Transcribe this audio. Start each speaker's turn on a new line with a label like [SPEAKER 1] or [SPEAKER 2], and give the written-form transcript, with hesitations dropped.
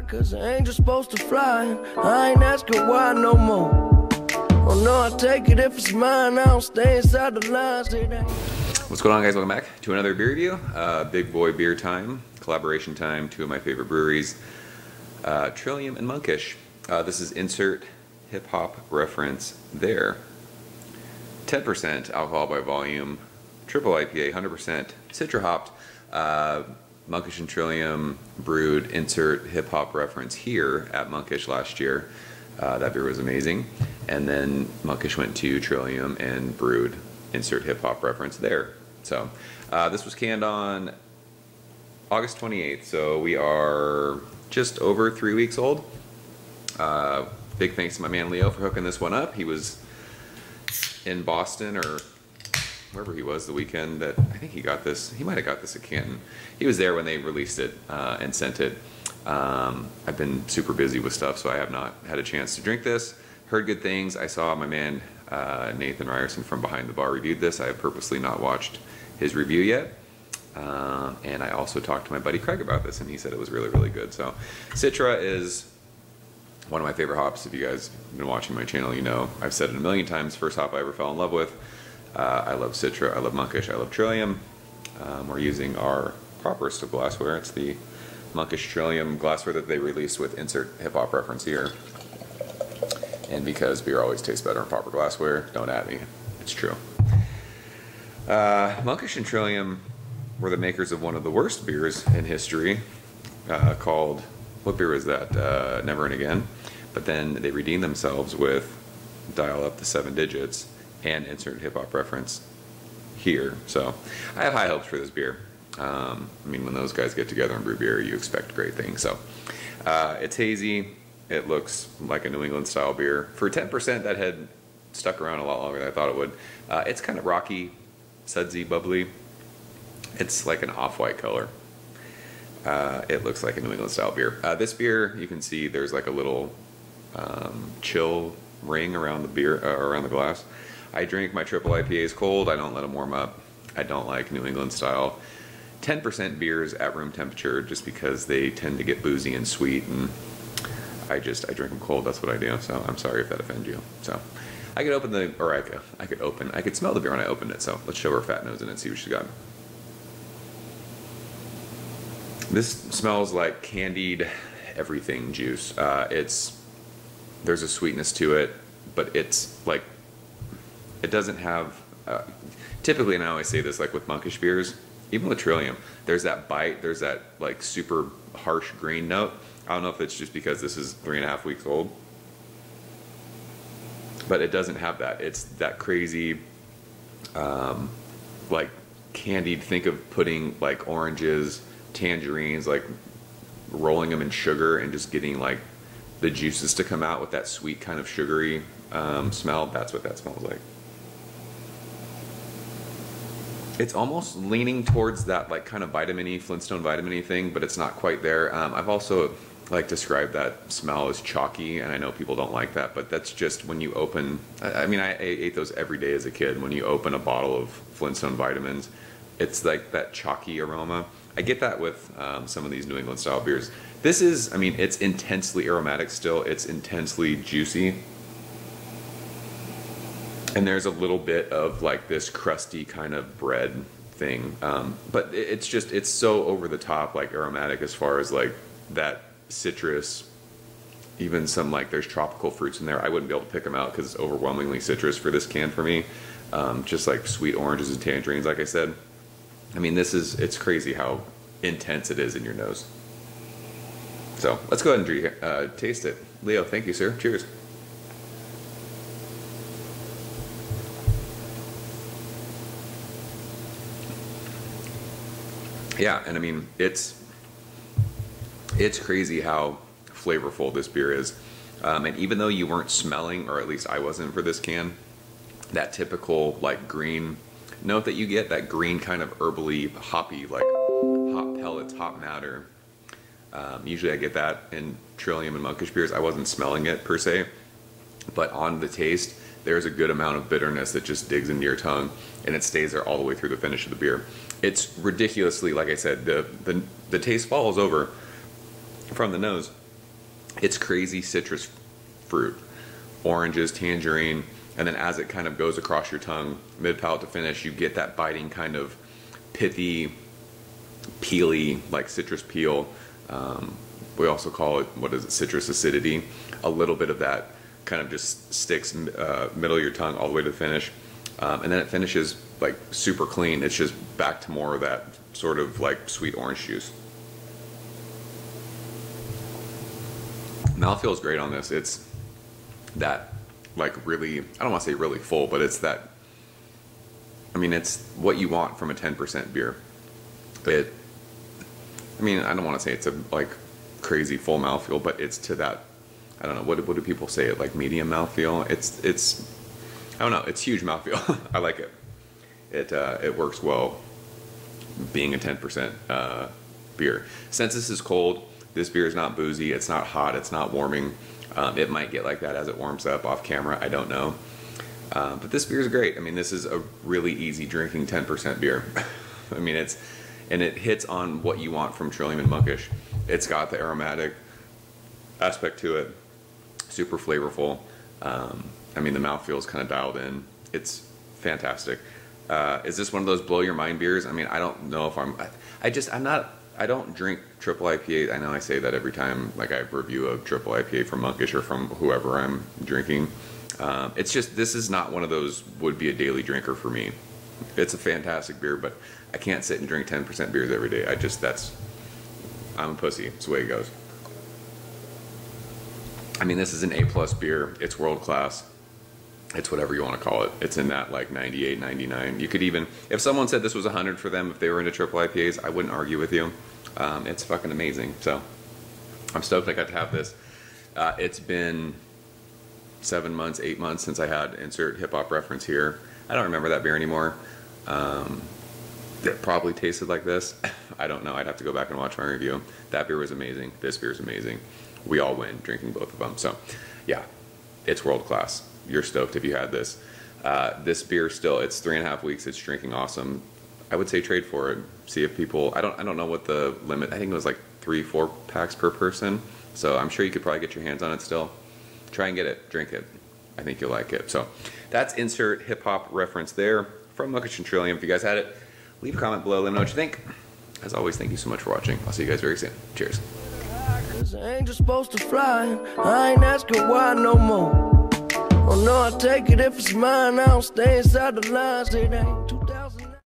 [SPEAKER 1] cause I ain't just supposed to fly. I ain't asking why no more. Oh no, I take it if it's mine. I don't stay inside the lines.
[SPEAKER 2] What's going on, guys? Welcome back to another beer review. Big boy beer time, collaboration time, two of my favorite breweries, Trillium and Monkish. This is insert hip hop reference there. 10% alcohol by volume, triple IPA, 100% citra hopped. Monkish and Trillium brewed insert hip hop reference here at Monkish last year. That beer was amazing. And then Monkish went to Trillium and brewed insert hip hop reference there. So this was canned on August 28th, so we are just over 3 weeks old. Big thanks to my man Leo for hooking this one up. He was in Boston or wherever he was the weekend that I think he got this. He might have got this at Canton. He was there when they released it and sent it. I've been super busy with stuff, so I have not had a chance to drink this. Heard good things. I saw my man Nathan Ryerson from Behind the Bar reviewed this. I have purposely not watched his review yet. And I also talked to my buddy Craig about this, and he said it was really, really good. So Citra is one of my favorite hops. If you guys have been watching my channel, you know I've said it a million times. First hop I ever fell in love with. I love Citra, I love Monkish, I love Trillium. We're using our properest of glassware. It's the Monkish Trillium glassware that they released with insert hip hop reference here. And because beer always tastes better in proper glassware, don't at me, it's true. Monkish and Trillium were the makers of one of the worst beers in history, called, what beer was that? Never and Again. But then they redeemed themselves with Dial Up the 7 Digits and insert hip hop reference here. So I have high hopes for this beer. I mean, when those guys get together and brew beer, you expect great things. So it's hazy. It looks like a New England style beer. For 10%, that had stuck around a lot longer than I thought it would. It's kind of rocky, sudsy, bubbly. It's like an off-white color. It looks like a New England style beer. This beer, you can see there's like a little chill ring around the beer, around the glass. I drink my triple IPAs cold. I don't let them warm up. I don't like New England style 10% beers at room temperature just because they tend to get boozy and sweet, and I drink them cold. That's what I do. So I'm sorry if that offends you. So I could open the, or I could smell the beer when I opened it. So let's show her fat nose in it and see what she's got. This smells like candied everything juice. There's a sweetness to it, but it's like, it doesn't have, typically, and I always say this, like with Monkish beers, even with Trillium, there's that bite, there's that like super harsh green note. I don't know if it's just because this is 3.5 weeks old, but it doesn't have that. It's that crazy, like candied, think of putting like oranges, tangerines, like rolling them in sugar and just getting like the juices to come out with that sweet kind of sugary smell. That's what that smells like. It's almost leaning towards that like kind of vitamin-y, Flintstone vitamin-y thing, but it's not quite there. I've also like described that smell as chalky, and I know people don't like that, but that's just when you open, I mean, I ate those every day as a kid. When you open a bottle of Flintstone vitamins, it's like that chalky aroma. I get that with some of these New England style beers. This is, I mean, it's intensely aromatic still. It's intensely juicy. And there's a little bit of like this crusty kind of bread thing. But it's just, it's so over the top, like aromatic as far as like that citrus, even some like there's tropical fruits in there. I wouldn't be able to pick them out because it's overwhelmingly citrus for this can for me. Just like sweet oranges and tangerines, like I said. I mean, it's crazy how intense it is in your nose. So let's go ahead and taste it. Leo, thank you, sir. Cheers. Yeah, and I mean, it's crazy how flavorful this beer is. And even though you weren't smelling, or at least I wasn't for this can, that typical like green note that you get, that green kind of herbally, hoppy, like hop pellets, hop matter. Usually I get that in Trillium and Monkish beers. I wasn't smelling it per se, but on the taste, there's a good amount of bitterness that just digs into your tongue, and it stays there all the way through the finish of the beer. It's ridiculously, like I said, the taste falls over from the nose, It's crazy citrus fruit, oranges, tangerine, and then as it kind of goes across your tongue, mid-palate to finish, you get that biting kind of pithy, peely, like citrus peel. We also call it, what is it, citrus acidity. A little bit of that kind of just sticks middle of your tongue all the way to the finish. And then it finishes like super clean. It's just back to more of that sort of like sweet orange juice. Mouthfeel is great on this. It's that like really, I don't want to say really full, but it's that, I mean, it's what you want from a 10% beer. I mean, I don't want to say it's a like crazy full mouthfeel, but it's to that, I don't know, what do people say it, like medium mouthfeel? It's I don't know, it's huge mouthfeel. I like it. It works well being a 10% beer. Since this is cold, this beer is not boozy, it's not hot, it's not warming. It might get like that as it warms up off camera, I don't know. But this beer is great. I mean, this is a really easy drinking 10% beer. I mean, and it hits on what you want from Trillium and Monkish. It's got the aromatic aspect to it, super flavorful. I mean, the mouthfeel is kind of dialed in. It's fantastic. Is this one of those blow your mind beers? I mean, I don't know if I don't drink triple IPA. I know I say that every time like I review a triple IPA from Monkish or from whoever I'm drinking. It's just, this is not one of those would be a daily drinker for me. It's a fantastic beer, but I can't sit and drink 10% beers every day. I'm a pussy. It's the way it goes. I mean, this is an A+ beer. It's world class. It's whatever you want to call it. It's in that like 98, 99. You could even, if someone said this was 100 for them, if they were into triple IPAs, I wouldn't argue with you. It's fucking amazing. So I'm stoked I got to have this. It's been 7 months, 8 months since I had insert hip hop reference here. I don't remember that beer anymore. It probably tasted like this. I don't know. I'd have to go back and watch my review. That beer was amazing. This beer is amazing. We all win drinking both of them. So yeah, it's world class. You're stoked if you had this. This beer still, it's 3.5 weeks. It's drinking awesome. I would say trade for it. See if people, I don't know what the limit, I think it was like 3-4 packs per person. So I'm sure you could probably get your hands on it still. Try and get it, drink it. I think you'll like it. So that's insert hip hop reference there from Monkish and Trillium. If you guys had it, leave a comment below. Let me know what you think. As always, thank you so much for watching. I'll see you guys very soon. Cheers.
[SPEAKER 1] Cause I ain't just supposed to fly. I ain't asking why no more. Oh no, I take it if it's mine. I don't stay inside the lines. It ain't